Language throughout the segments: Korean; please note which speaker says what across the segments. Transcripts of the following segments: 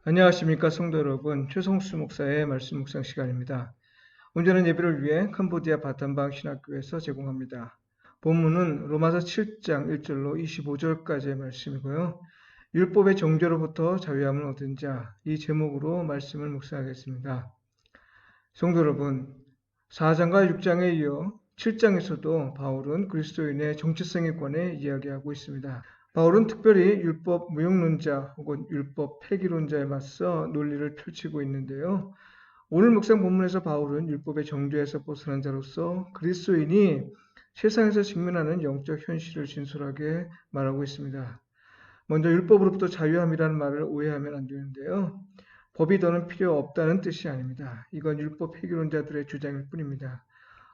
Speaker 1: 안녕하십니까 성도 여러분, 최성수 목사의 말씀 묵상 시간입니다. 온전한 예배를 위해 캄보디아 바탄방 신학교에서 제공합니다. 본문은 로마서 7장 1절로 25절까지의 말씀이고요. 율법의 정죄로부터 자유함을 얻은 자, 이 제목으로 말씀을 묵상하겠습니다. 성도 여러분, 4장과 6장에 이어 7장에서도 바울은 그리스도인의 정체성에 관해 이야기하고 있습니다. 바울은 특별히 율법 무용론자 혹은 율법 폐기론자에 맞서 논리를 펼치고 있는데요. 오늘 묵상 본문에서 바울은 율법의 정죄에서 벗어난 자로서 그리스도인이 세상에서 직면하는 영적 현실을 진솔하게 말하고 있습니다. 먼저 율법으로부터 자유함이라는 말을 오해하면 안 되는데요. 법이 더는 필요 없다는 뜻이 아닙니다. 이건 율법 폐기론자들의 주장일 뿐입니다.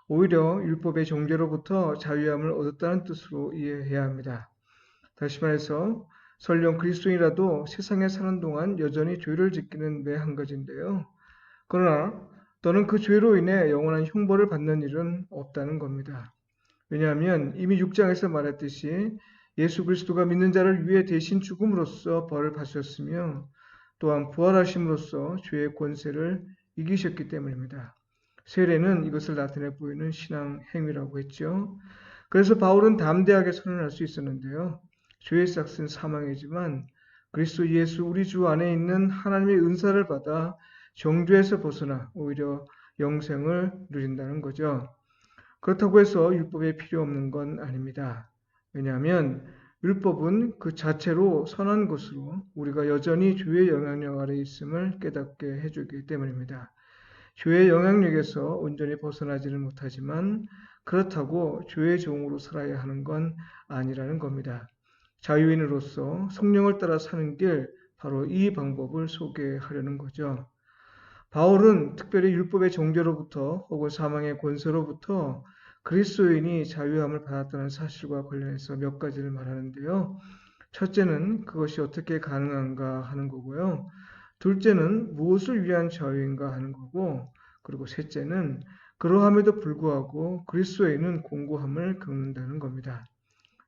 Speaker 1: 오히려 율법의 정죄로부터 자유함을 얻었다는 뜻으로 이해해야 합니다. 다시 말해서 설령 그리스도인이라도 세상에 사는 동안 여전히 죄를 짓기는 매 한 가지인데요. 그러나 너는 그 죄로 인해 영원한 형벌을 받는 일은 없다는 겁니다. 왜냐하면 이미 6장에서 말했듯이 예수 그리스도가 믿는 자를 위해 대신 죽음으로써 벌을 받으셨으며 또한 부활하심으로써 죄의 권세를 이기셨기 때문입니다. 세례는 이것을 나타내 보이는 신앙 행위라고 했죠. 그래서 바울은 담대하게 선언할 수 있었는데요. 죄의 삭은 사망이지만 그리스도 예수 우리 주 안에 있는 하나님의 은사를 받아 정죄에서 벗어나 오히려 영생을 누린다는 거죠. 그렇다고 해서 율법이 필요 없는 건 아닙니다. 왜냐하면 율법은 그 자체로 선한 것으로 우리가 여전히 죄의 영향력 아래 있음을 깨닫게 해주기 때문입니다. 죄의 영향력에서 온전히 벗어나지는 못하지만 그렇다고 죄의 종으로 살아야 하는 건 아니라는 겁니다. 자유인으로서 성령을 따라 사는 길, 바로 이 방법을 소개하려는 거죠. 바울은 특별히 율법의 정죄로부터 혹은 사망의 권세로부터 그리스도인이 자유함을 받았다는 사실과 관련해서 몇 가지를 말하는데요. 첫째는 그것이 어떻게 가능한가 하는 거고요. 둘째는 무엇을 위한 자유인가 하는 거고, 그리고 셋째는 그러함에도 불구하고 그리스도인은 공고함을 겪는다는 겁니다.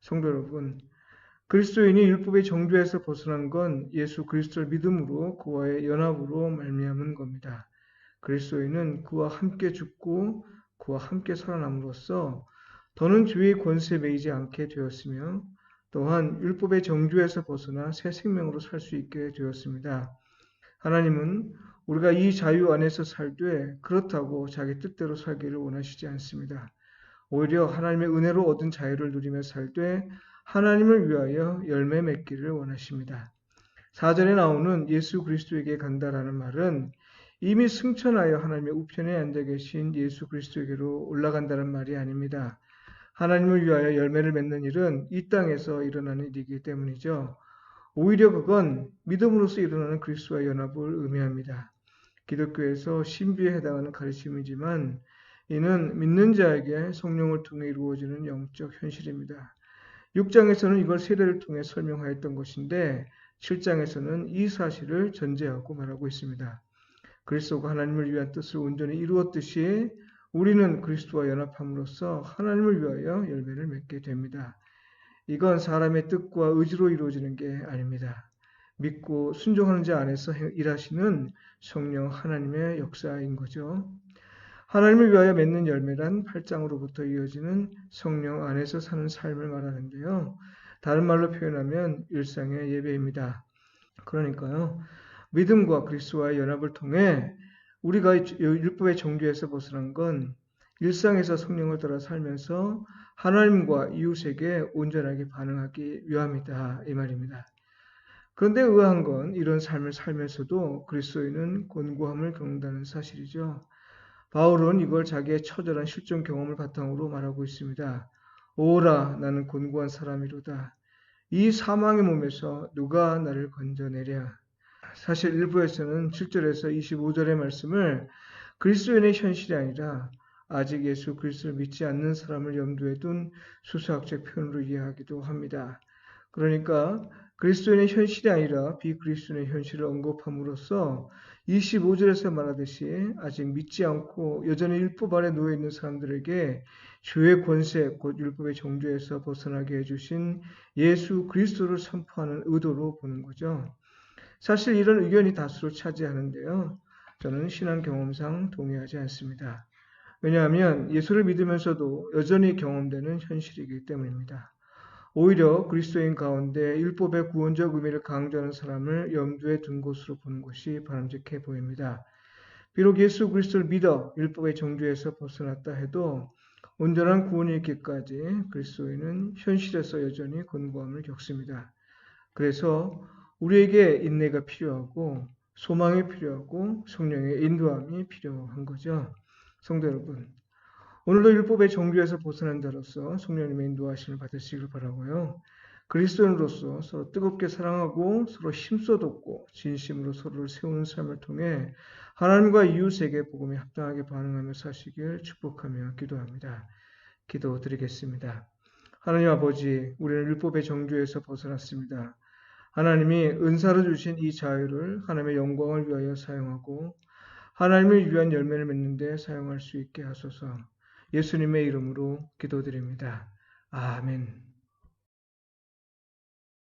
Speaker 1: 성도 여러분, 그리스도인이 율법의 정죄에서 벗어난 건 예수 그리스도를 믿음으로 그와의 연합으로 말미암은 겁니다. 그리스도인은 그와 함께 죽고 그와 함께 살아남으로써 더는 죄의 권세에 매이지 않게 되었으며 또한 율법의 정죄에서 벗어나 새 생명으로 살 수 있게 되었습니다. 하나님은 우리가 이 자유 안에서 살되 그렇다고 자기 뜻대로 살기를 원하시지 않습니다. 오히려 하나님의 은혜로 얻은 자유를 누리며 살되 하나님을 위하여 열매 맺기를 원하십니다. 4절에 나오는 예수 그리스도에게 간다라는 말은 이미 승천하여 하나님의 우편에 앉아 계신 예수 그리스도에게로 올라간다는 말이 아닙니다. 하나님을 위하여 열매를 맺는 일은 이 땅에서 일어나는 일이기 때문이죠. 오히려 그건 믿음으로써 일어나는 그리스도와 연합을 의미합니다. 기독교에서 신비에 해당하는 가르침이지만 이는 믿는 자에게 성령을 통해 이루어지는 영적 현실입니다. 6장에서는 이걸 세례를 통해 설명하였던 것인데 7장에서는 이 사실을 전제하고 말하고 있습니다. 그리스도가 하나님을 위한 뜻을 온전히 이루었듯이 우리는 그리스도와 연합함으로써 하나님을 위하여 열매를 맺게 됩니다. 이건 사람의 뜻과 의지로 이루어지는 게 아닙니다. 믿고 순종하는 자 안에서 일하시는 성령 하나님의 역사인 거죠. 하나님을 위하여 맺는 열매란 8장으로부터 이어지는 성령 안에서 사는 삶을 말하는데요. 다른 말로 표현하면 일상의 예배입니다. 그러니까요. 믿음과 그리스도와의 연합을 통해 우리가 율법의 정죄에서 벗어난 건 일상에서 성령을 따라 살면서 하나님과 이웃에게 온전하게 반응하기 위함이다. 이 말입니다. 그런데 의아한 건 이런 삶을 살면서도 그리스도인은 곤고함을 겪는다는 사실이죠. 바울은 이걸 자기의 처절한 실존 경험을 바탕으로 말하고 있습니다. 오라 나는 곤고한 사람이로다. 이 사망의 몸에서 누가 나를 건져내랴. 사실 일부에서는 7절에서 25절의 말씀을 그리스도인의 현실이 아니라 아직 예수 그리스도를 믿지 않는 사람을 염두에 둔 수사학적 표현으로 이해하기도 합니다. 그러니까 그리스도인의 현실이 아니라 비그리스도인의 현실을 언급함으로써 25절에서 말하듯이 아직 믿지 않고 여전히 율법 아래 놓여 있는 사람들에게 죄의 권세, 곧 율법의 정죄에서 벗어나게 해주신 예수 그리스도를 선포하는 의도로 보는 거죠. 사실 이런 의견이 다수를 차지하는데요. 저는 신앙 경험상 동의하지 않습니다. 왜냐하면 예수를 믿으면서도 여전히 경험되는 현실이기 때문입니다. 오히려 그리스도인 가운데 율법의 구원적 의미를 강조하는 사람을 염두에 둔 것으로 보는 것이 바람직해 보입니다. 비록 예수 그리스도를 믿어 율법의 정죄에서 벗어났다 해도 온전한 구원이 있기까지 그리스도인은 현실에서 여전히 곤고함을 겪습니다. 그래서 우리에게 인내가 필요하고 소망이 필요하고 성령의 인도함이 필요한 거죠. 성도 여러분, 오늘도 율법의 정죄에서 벗어난 자로서 성령님의 인도하심을 받으시길 바라고요. 그리스도인으로서 서로 뜨겁게 사랑하고 서로 힘써 돕고 진심으로 서로를 세우는 삶을 통해 하나님과 이웃에게 복음에 합당하게 반응하며 사시길 축복하며 기도합니다. 기도드리겠습니다. 하나님 아버지, 우리는 율법의 정죄에서 벗어났습니다. 하나님이 은사로 주신 이 자유를 하나님의 영광을 위하여 사용하고 하나님을 위한 열매를 맺는 데 사용할 수 있게 하소서. 예수님의 이름으로 기도드립니다. 아멘.